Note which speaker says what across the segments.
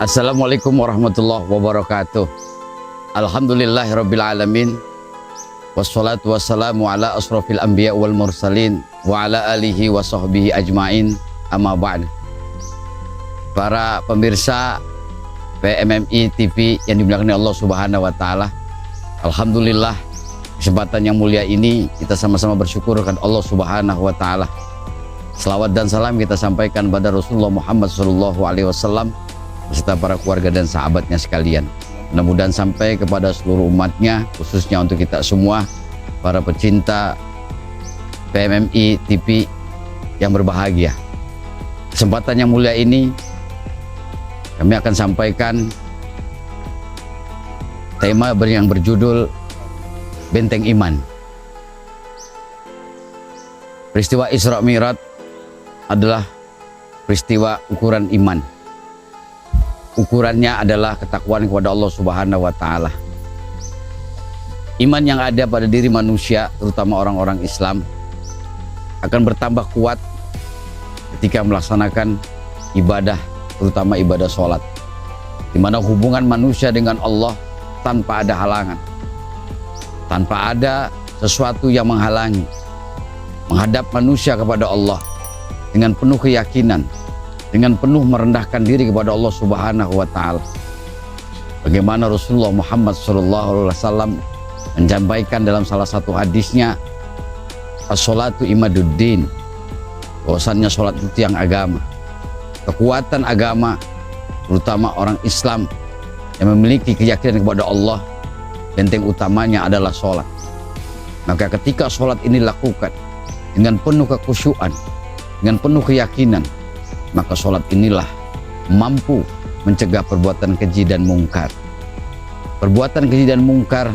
Speaker 1: Assalamualaikum warahmatullahi wabarakatuh. Alhamdulillahirabbil alamin. Wassalatu wassalamu ala asrofil anbiya wal mursalin wa ala alihi wa sahbihi ajmain. Amma ba'd. Para pemirsa PMMI TV yang dimuliakan Allah Subhanahu wa taala. Alhamdulillah, kesempatan yang mulia ini kita sama-sama bersyukur kepada Allah Subhanahu wa taala. Selawat dan salam kita sampaikan kepada Rasulullah Muhammad SAW beserta para keluarga dan sahabatnya sekalian. Mudah-mudahan sampai kepada seluruh umatnya, khususnya untuk kita semua para pecinta PMMI TV yang berbahagia. Kesempatan yang mulia ini kami akan sampaikan tema yang berjudul Benteng Iman. Peristiwa Isra Mi'raj adalah peristiwa ukuran iman. Ukurannya adalah ketakwaan kepada Allah Subhanahu wa taala. Iman yang ada pada diri manusia, terutama orang-orang Islam, akan bertambah kuat ketika melaksanakan ibadah, terutama ibadah sholat, di mana hubungan manusia dengan Allah tanpa ada halangan, tanpa ada sesuatu yang menghalangi, menghadap manusia kepada Allah dengan penuh keyakinan, dengan penuh merendahkan diri kepada Allah Subhanahu wa taala. Bagaimana Rasulullah Muhammad SAW menyampaikan dalam salah satu hadisnya, as-sholatu imaduddin, bahwasannya sholat itu tiang agama. Kekuatan agama, terutama orang Islam yang memiliki keyakinan kepada Allah, benteng utamanya adalah sholat. Maka ketika sholat ini dilakukan dengan penuh kekhusyuan, dengan penuh keyakinan, maka sholat inilah mampu mencegah perbuatan keji dan mungkar. Perbuatan keji dan mungkar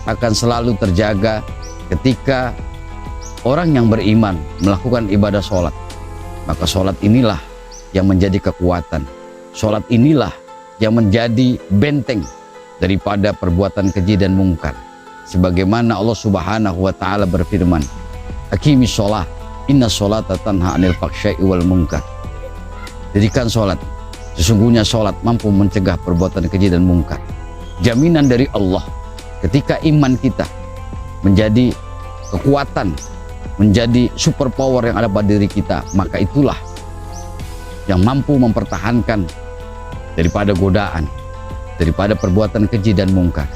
Speaker 1: akan selalu terjaga ketika orang yang beriman melakukan ibadah sholat. Maka sholat inilah yang menjadi kekuatan. Sholat inilah yang menjadi benteng daripada perbuatan keji dan mungkar. Sebagaimana Allah Subhanahu wa taala berfirman, "Aqimis sholah, inna sholata tanha 'anil fahsya'i wal munkar." Dirikan sholat, sesungguhnya sholat mampu mencegah perbuatan keji dan mungkar. Jaminan dari Allah ketika iman kita menjadi kekuatan, menjadi super power yang ada pada diri kita, maka itulah yang mampu mempertahankan daripada godaan, daripada perbuatan keji dan mungkar.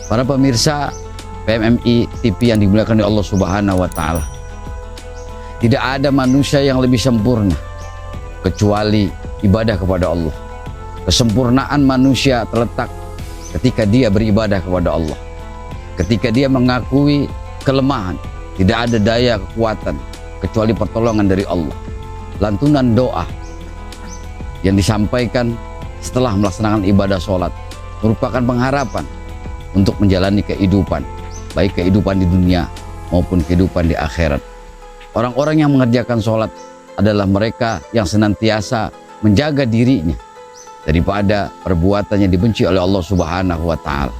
Speaker 1: Para pemirsa PMMI TV yang dimuliakan oleh Allah Subhanahu wa taala, tidak ada manusia yang lebih sempurna kecuali ibadah kepada Allah. Kesempurnaan manusia terletak ketika dia beribadah kepada Allah. Ketika dia mengakui kelemahan, tidak ada daya kekuatan kecuali pertolongan dari Allah. Lantunan doa yang disampaikan setelah melaksanakan ibadah sholat merupakan pengharapan untuk menjalani kehidupan, baik kehidupan di dunia maupun kehidupan di akhirat. Orang-orang yang mengerjakan sholat adalah mereka yang senantiasa menjaga dirinya daripada perbuatan yang dibenci oleh Allah Subhanahu wa taala.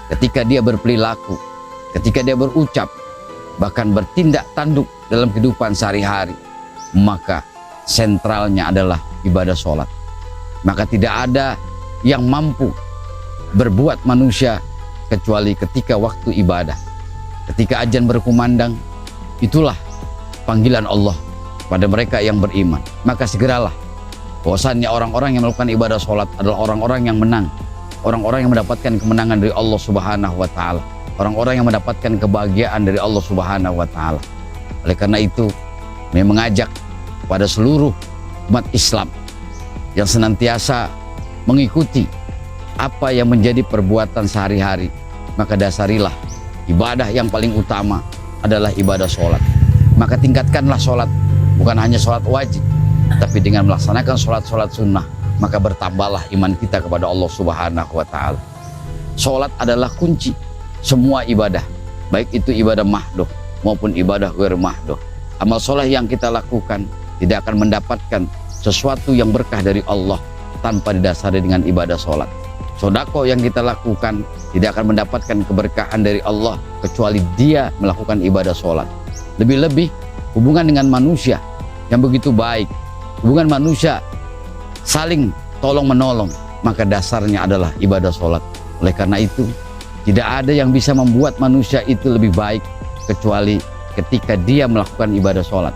Speaker 1: Ketika dia berperilaku, ketika dia berucap, bahkan bertindak tanduk dalam kehidupan sehari-hari, maka sentralnya adalah ibadah sholat. Maka tidak ada yang mampu berbuat manusia kecuali ketika waktu ibadah. Ketika azan berkumandang, itulah panggilan Allah pada mereka yang beriman. Maka segeralah, bahwasannya orang-orang yang melakukan ibadah sholat adalah orang-orang yang menang, orang-orang yang mendapatkan kemenangan dari Allah Subhanahu wa taala, orang-orang yang mendapatkan kebahagiaan dari Allah Subhanahu wa taala. Oleh karena itu, kami mengajak pada seluruh umat Islam yang senantiasa mengikuti apa yang menjadi perbuatan sehari-hari, maka dasarilah ibadah yang paling utama adalah ibadah sholat. Maka tingkatkanlah sholat, bukan hanya sholat wajib, tapi dengan melaksanakan sholat-sholat sunnah, maka bertambahlah iman kita kepada Allah Subhanahu wa taala. Sholat adalah kunci semua ibadah, baik itu ibadah mahdoh maupun ibadah ghair mahdoh. Amal soleh yang kita lakukan tidak akan mendapatkan sesuatu yang berkah dari Allah tanpa didasari dengan ibadah sholat. Sodako yang kita lakukan tidak akan mendapatkan keberkahan dari Allah kecuali dia melakukan ibadah sholat. Lebih-lebih hubungan dengan manusia yang begitu baik, hubungan manusia saling tolong menolong, maka dasarnya adalah ibadah sholat. Oleh karena itu, tidak ada yang bisa membuat manusia itu lebih baik kecuali ketika dia melakukan ibadah sholat.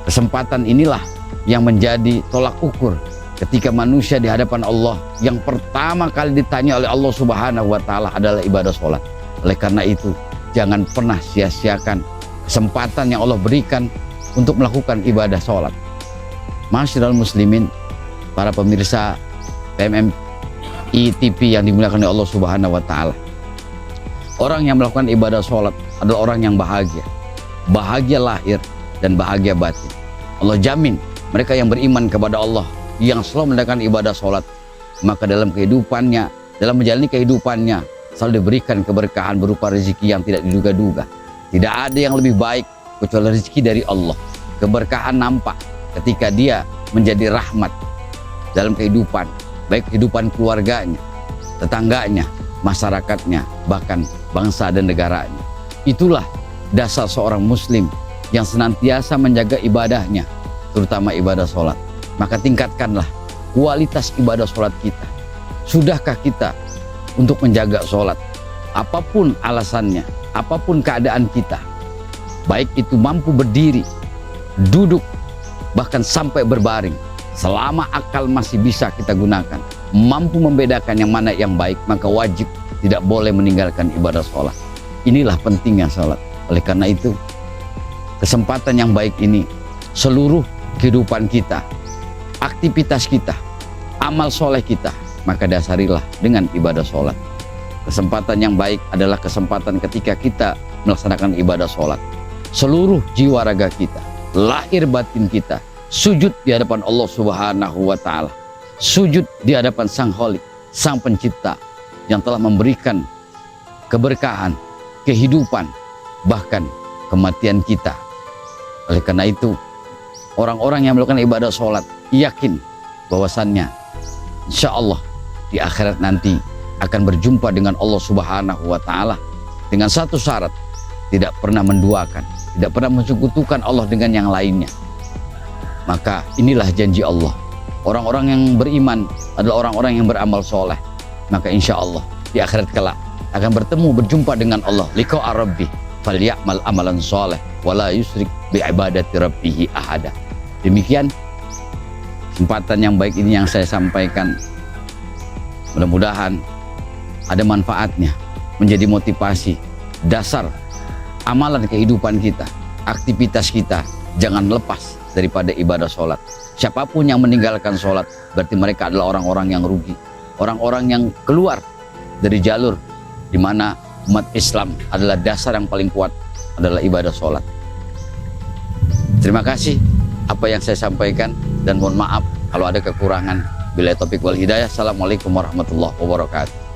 Speaker 1: Kesempatan inilah yang menjadi tolak ukur ketika manusia di hadapan Allah yang pertama kali ditanya oleh Allah Subhanahu wa Ta'ala adalah ibadah sholat. Oleh karena itu, jangan pernah sia-siakan kesempatan yang Allah berikan untuk melakukan ibadah sholat. Masyiral muslimin, para pemirsa PMMI TV yang dimuliakan oleh Allah Subhanahu wa Ta'ala, orang yang melakukan ibadah sholat adalah orang yang bahagia. Bahagia lahir dan bahagia batin. Allah jamin mereka yang beriman kepada Allah, yang selalu melakukan ibadah sholat, maka dalam kehidupannya, dalam menjalani kehidupannya, selalu diberikan keberkahan berupa rezeki yang tidak diduga-duga. Tidak ada yang lebih baik kecuali rezeki dari Allah. Keberkahan nampak ketika dia menjadi rahmat dalam kehidupan, baik kehidupan keluarganya, tetangganya, masyarakatnya, bahkan bangsa dan negaranya. Itulah dasar seorang muslim yang senantiasa menjaga ibadahnya, terutama ibadah sholat. Maka tingkatkanlah kualitas ibadah sholat kita. Sudahkah kita untuk menjaga sholat? Apapun alasannya, apapun keadaan kita, baik itu mampu berdiri, duduk, bahkan sampai berbaring, selama akal masih bisa kita gunakan, mampu membedakan yang mana yang baik, maka wajib tidak boleh meninggalkan ibadah sholat. Inilah pentingnya sholat. Oleh karena itu, kesempatan yang baik ini, seluruh kehidupan kita, aktivitas kita, amal soleh kita, maka dasarilah dengan ibadah sholat. Kesempatan yang baik adalah kesempatan ketika kita melaksanakan ibadah sholat. Seluruh jiwa raga kita, lahir batin kita, sujud di hadapan Allah Subhanahu wa Ta'ala, sujud di hadapan Sang Khalik, Sang Pencipta yang telah memberikan keberkahan, kehidupan, bahkan kematian kita. Oleh karena itu, orang-orang yang melakukan ibadah sholat yakin bahwasannya insya Allah di akhirat nanti akan berjumpa dengan Allah Subhanahu wa Ta'ala dengan satu syarat: tidak pernah menduakan, tidak pernah mensekutukan Allah dengan yang lainnya. Maka inilah janji Allah. Orang-orang yang beriman adalah orang-orang yang beramal soleh, maka insya Allah di akhirat kelak akan bertemu, berjumpa dengan Allah. Liqa'a rabbi falyamal amalan soleh wala yusrik bi'ibadati rabbihi ahada. Demikian kesempatan yang baik ini yang saya sampaikan. Mudah-mudahan ada manfaatnya, menjadi motivasi, dasar amalan kehidupan kita, aktivitas kita. Jangan lepas daripada ibadah sholat. Siapapun yang meninggalkan sholat, berarti mereka adalah orang-orang yang rugi, orang-orang yang keluar dari jalur di mana umat Islam adalah dasar yang paling kuat adalah ibadah sholat. Terima kasih apa yang saya sampaikan, dan mohon maaf kalau ada kekurangan. Billahi taufiq wal hidayah. Assalamualaikum warahmatullahi wabarakatuh.